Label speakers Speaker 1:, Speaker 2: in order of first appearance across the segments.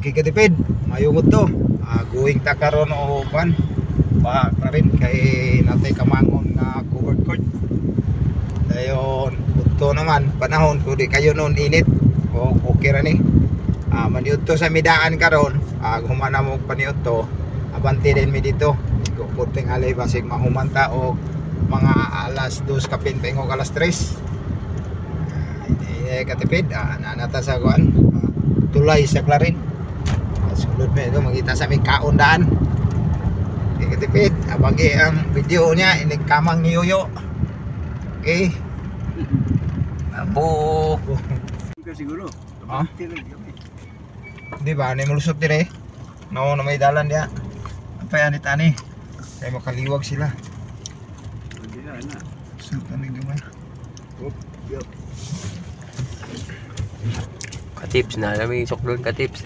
Speaker 1: Okay katipid, mayungod to. Going ta karon o ban. Ba na rin kay natay kamangon nga covered court. Dayon udto naman panahon kudi kayo noon init. O okay ra ni. Maniud to sa midaan karon. Humana mo paniud to. Abante din mi dito. Puting alay basig mahumanta o mga alas 2 kapin pengog alas 3. Katipid, nanata sa kuan. Tulay sa Clarin. Sulod mo ito, magkita sa aming kaundaan. Okay, katipid, abagi ang video niya, inigkamang ni Yoyo. Okay. Abo.
Speaker 2: Siguro.
Speaker 1: Ha? Di ba, ni mulusot dire. No, na may dalan dia. Apa yan itani? Kaya makaliwag sila.
Speaker 2: Hindi na.
Speaker 1: Sultan ng gamay.
Speaker 2: Yup.
Speaker 3: Katips na, alam yung soklon katips.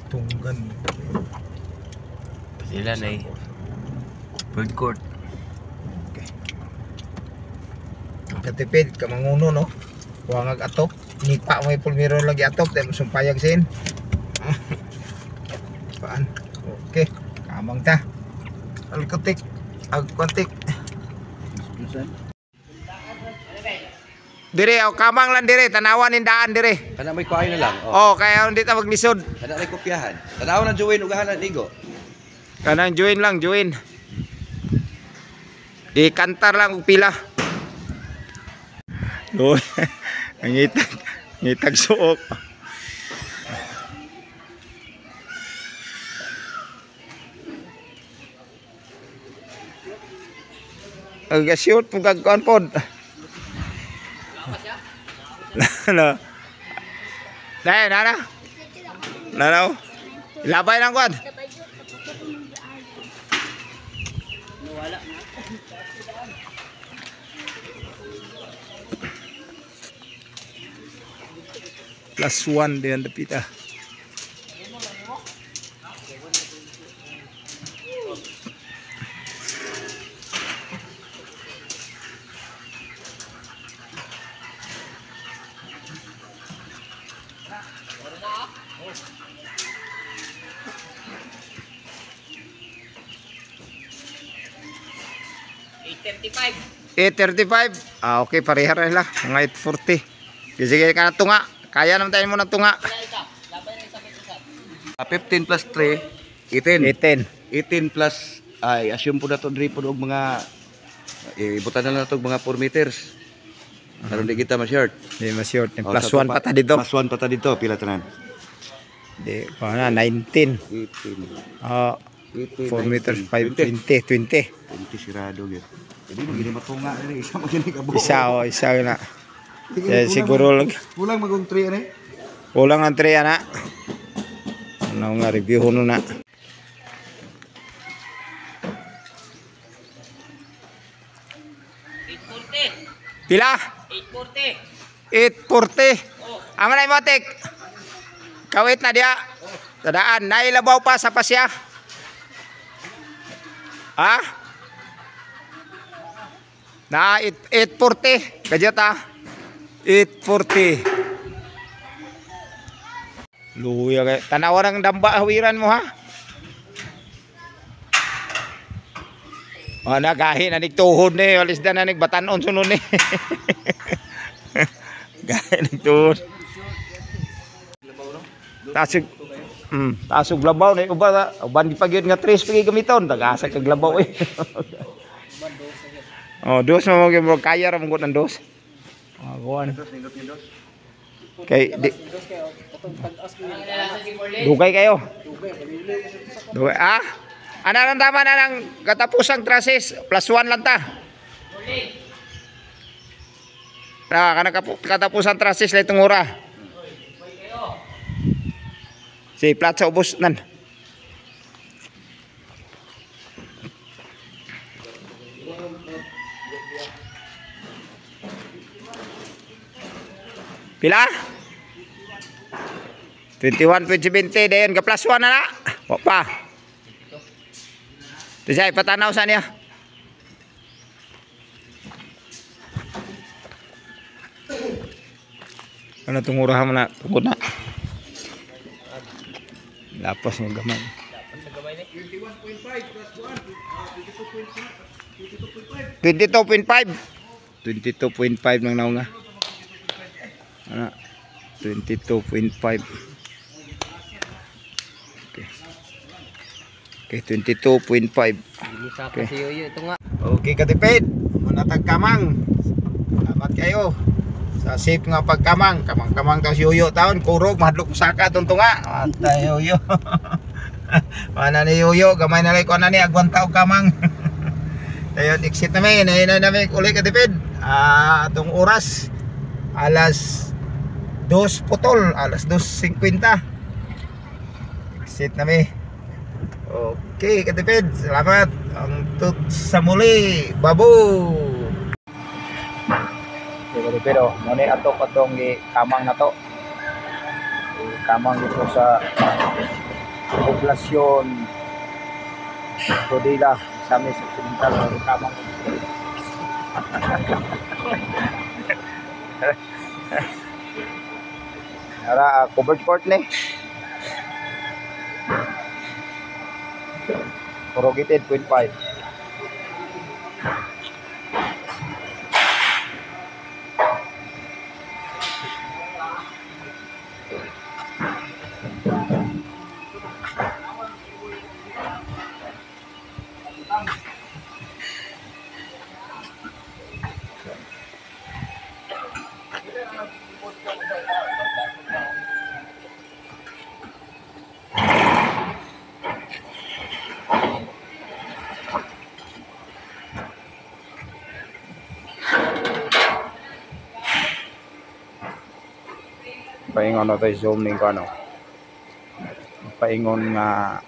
Speaker 1: Tunggan.
Speaker 3: Sila na eh. Bird court.
Speaker 1: Okay. Katipid, kamanguno no. Huwag atop. Nipa mo yung pulmiro lagi atop. Dahil sumpayag sin. Paan? Okay. Kamang ta. Alkotik. Agkontik. Dire, kamang lang dire. Tanawan in daan dire.
Speaker 2: Kana may kuhay na lang.
Speaker 1: Oh, kaya hindi ta maglisod.
Speaker 2: Kana may kopyahan. Tanaw na join ugahan ng ligo.
Speaker 1: Kanang join lang, join. Di kantar lang og pila. No. Ngitag suok. Shoot pug kagkuan pod. Ano? Nana. Nana. Labay lang kuan. +1 din dapita. $8.35. Okay, pareha rin lang. Mga 8.40. Sige ka na tunga. Kaya naman tayo mo ng tunga.
Speaker 2: 15 plus 3, 18. 18 plus, ay, assume po na ito, po og mga, ibutan na lang ito mga 4 meters. Karon di kita ma-short.
Speaker 1: Di ma-short. +1 pa ta dito.
Speaker 2: +1 pa ta dito, pila tanan?
Speaker 1: Di, paano na, 19.
Speaker 2: 18.
Speaker 1: 4 meters, 5, 20.
Speaker 2: 20 sirado yun. Hindi mo gini matunga rin, isa magini ka buo.
Speaker 1: Isa na. Siguro lang.
Speaker 2: Kulang magong 3 rin.
Speaker 1: Kulang ang 3 na. Ano nga, review ho na. Pila? 840. Amo na imotik. Kawit na dia. Tadaan, nailabaw pa sa pasya. Ha? Na 840. Kajat ha? 840. Luya kay tanawan ng damba hawiran mo ha. Nagahi na nigtuhod ni, walis na nigbatanon sunod ni. Gahi nigtuhod. Tasog labaw ni uban gipagyud nga 3 pigi gamiton, tagasa kag labaw eh. Dos mo kaya ra mo ng dos. Kuan. Kay di dugay kayo. Dugay ana ran tama na ng katapusang traces +1 lang ta. Kana katapusang traces la itong ora. Si plat sa ubos nan. Pila? 21.20 dayon ka +1 na. Wa pa. Tisay patanaw sa niya. Ano tungurahan mo na? Tungkod na. Lapas ng gamay. 22.5. 22.5 nang naunga. Ano? 22.5. Okay. Okay, 22.5. Okay. Okay, katipid. Manatag kamang. Salamat kayo. Sa safe nga pagkamang. Kamang-kamang ka si Yuyo taon. Kurog, mahadlok saka itong tunga. At Yuyo. Mana ni Yuyo. Gamay na lang ko na ni. Agwanta o kamang. Ayun, exit namin. Ayun na namin ulit katipid. Itong oras. Alas 2 putol. Alas 2.50. Exit namin. Okay, katipid. Salamat. Ang tut sa muli. Babu. Pero muna atong kamang na to. Kamang dito sa poblasyon Rodila sa Miss Occidental kamang. Ara covered court ni. Corrugated 0.5. Paingon na tayo zoom ning kano. Paingon nga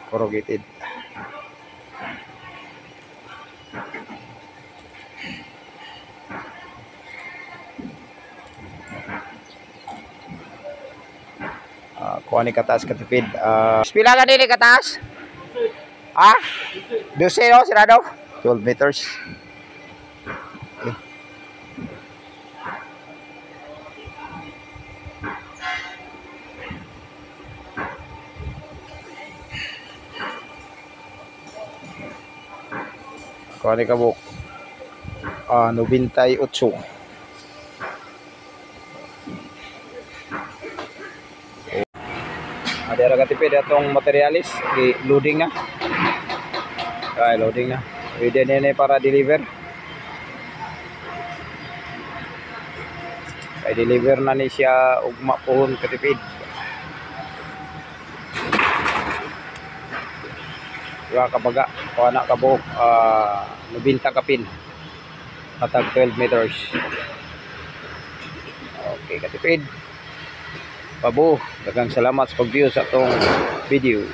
Speaker 1: corrugated. Kuha ni kataas katipid. Pila ka din ni kataas? Ha? 12 no? Sirado? 12 meters. Okay. Kuha ni kabuk. 98. Ada katipid atong materialis di loading na. Ay loading na. Ready na para deliver. Ay deliver na ni siya ugma pohon katipid. Wa kabaga kuha na kabuok 90 kapin. Atag 12 meters. Okay katipid. Babu, daghang salamat sa pag-view sa atong video.